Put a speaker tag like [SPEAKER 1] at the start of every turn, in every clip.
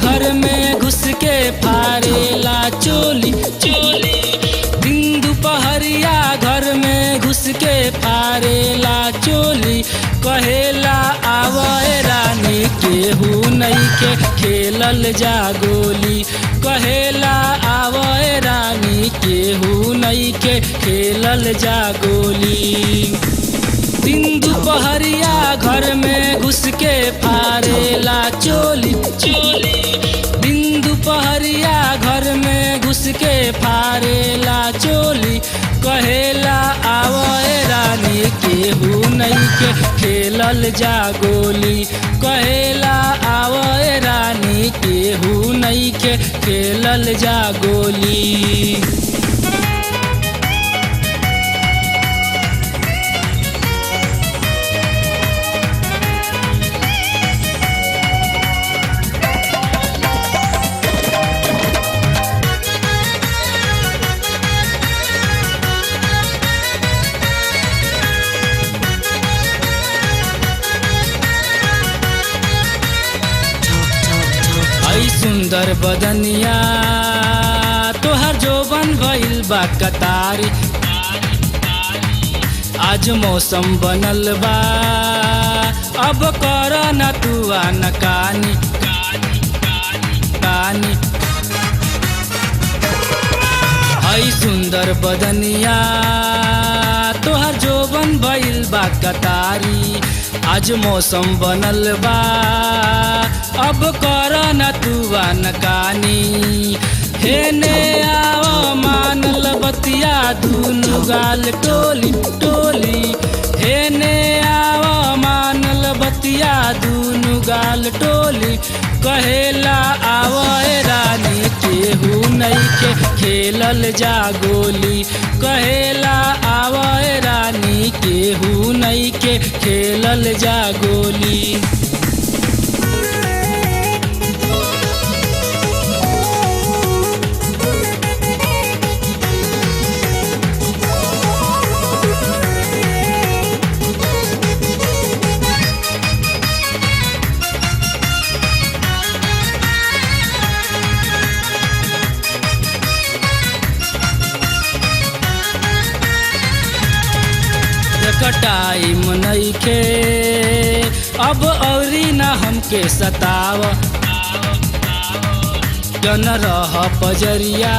[SPEAKER 1] घर में घुस के फारेला चोली चोली। दिन दुपहरिया घर में घुस के फारेला चोली। कहेला आवे रानी केहू नइखे खेलल जा गोली। कहेला आवे रानी केहू नइखे खेलल जा गोली। दिन दुपहरिया घर में घुस के फारेला चोली चोली। दिन दुपहरिया घर में घुस के फारेला चोली। कहेला आवे रानी केहू नइखे खेलल जा गोली। कहेला आवे रानी केहू नइखे खेलल जा गोली। सुंदर बदनिया तोहर जोबन भइल बा कतारी। आज मौसम बनल बा अब कर न तू आनकानी कानी। हई सुंदर बदनिया तोहर जोबन भइल बा कतारी। आज मौसम बनल बा अब कर न तू आनकानी। हेने आव मानल बतिया दुनु गाल टोली टोली। हेने आव मानल बतिया दुनु गाल टोली। कहेला आवे रानी केहू नइखे खेलल जा गोली। कहेला आवे रानी केहू नइखे खेलल जा गोली। टाइम नइखे अब औरी न हमके सताव। जन रह पजरिया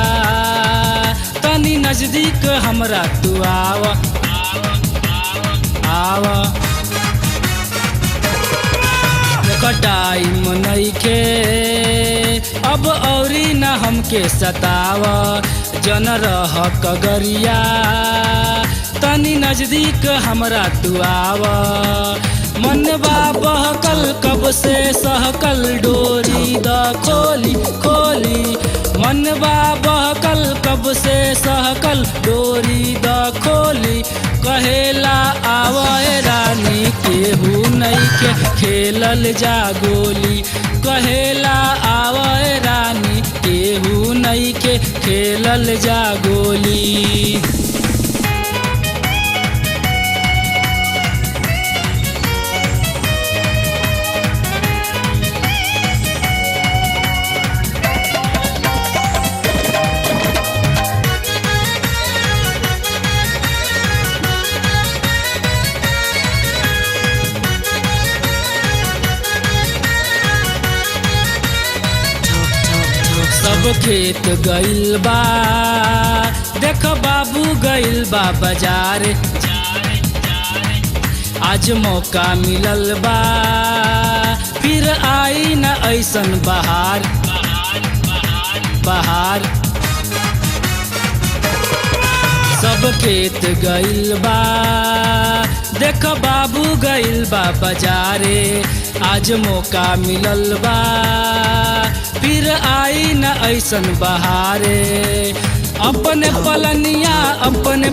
[SPEAKER 1] तनी नजदीक हमरा तू आव आव। टाइम नइखे अब औरी न हमके सताव। जन रह कगरिया तनी नजदीक हमरा तू आव। मनवा बहकल कब से सहकल डोरी द खोली खोली। मनवा बहकल कब से सहकल डोरी द खोली। कहेला आवे रानी केहू नइखे खेलल जा गोली। कहेला आवे रानी केहू नइखे खेलल जा गोली। सब खेत गइल बा देख बाबू गइल बा बाजार। आज मौका मिलल बा फिर आई न ऐसन बहार बहार। सब खेत गइल बा देख बाबू गइल बा बाजारे। आज मौका मिलल बा फिर आई न ऐसन बहारे। अपने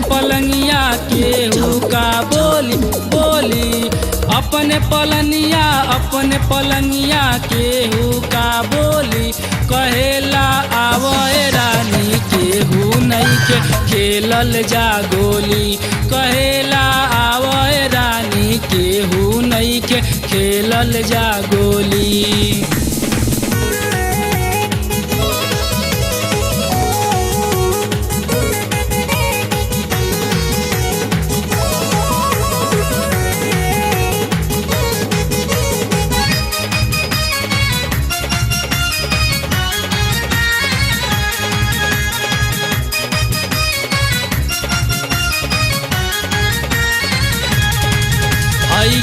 [SPEAKER 1] पलनिया केहू का बोली बोली। अपने पलनिया केहू का बोली। कहेला आवे रानी केहू नइखे खेलल जा गोली। कहेला आवे रानी केहू नइखे खेलल जा गोली।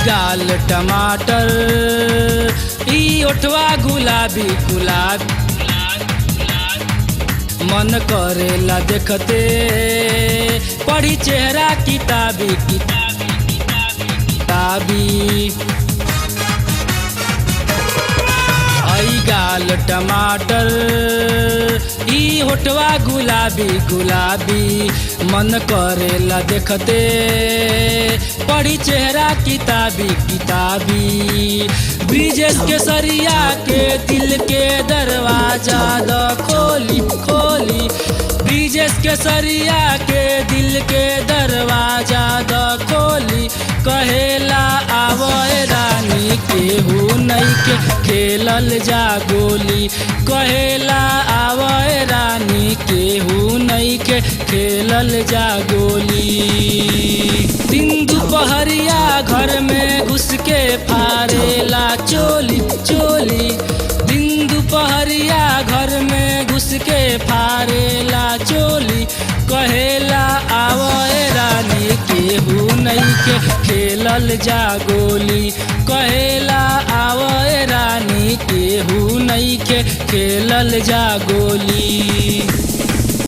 [SPEAKER 1] गाल टमाटर ई ओठवा गुलाबी गुलाबी मन करेला देखते पढ़ी चेहरा किताबी किताबी आई गाल टमाटर ई होठवा गुलाबी गुलाबी मन करेला देखते पढ़ी चेहरा किताबी किताबी ब्रिजेश केसरिया के दिल के दरवाजा द खोली खोली ब्रिजेश केसरिया के दिल के दरवाजा द खोली कहेला आवए रानी केहू नहीं के खेलल जा गोली कहेला आवए रानी केहू नहीं के खेलल जा गोली दिन दुपहरिया घर में घुस के फारेला चोली चोली दिन दुपहरिया घर में घुस के फारेला चोली कहेला आवए रानी केहू नहीं के खेलल जा गोली कहेला आवए रानी केहू नहीं के खेलल जा गोली।